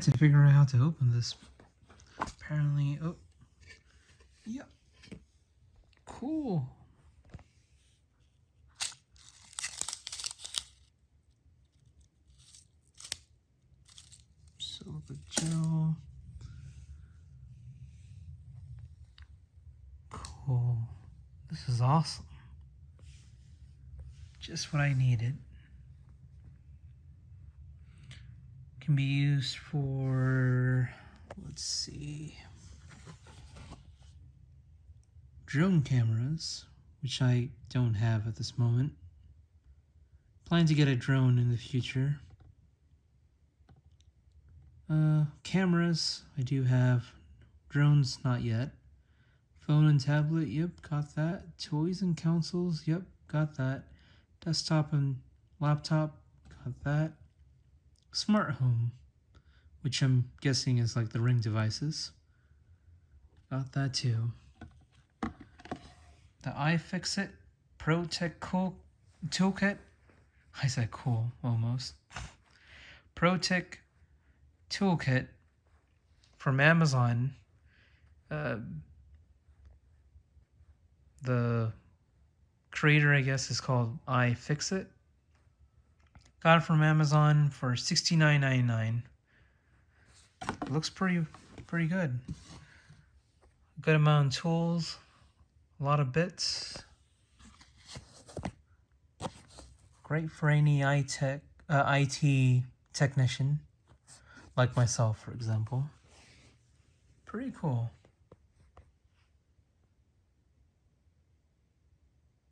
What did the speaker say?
can't figure out how to open this. Apparently, oh, yeah, cool. Silver gel. Cool. This is awesome. Just what I needed. Can be used for, let's see, drone cameras, which I don't have at this moment. Plan to get a drone in the future. Cameras, I do have. Drones, not yet. Phone and tablet, yep, got that. Toys and consoles, yep, got that. Desktop and laptop, got that. Smart home, which I'm guessing is like the Ring devices. Got that too. The Ifixit Pro Tech Cool Toolkit. I said cool, almost. Pro Tech Toolkit from Amazon. The creator, I guess, is called Ifixit. Got it from Amazon for $69.99. Looks pretty good. Good amount of tools, a lot of bits. Great for any IT technician, like myself, for example. Pretty cool.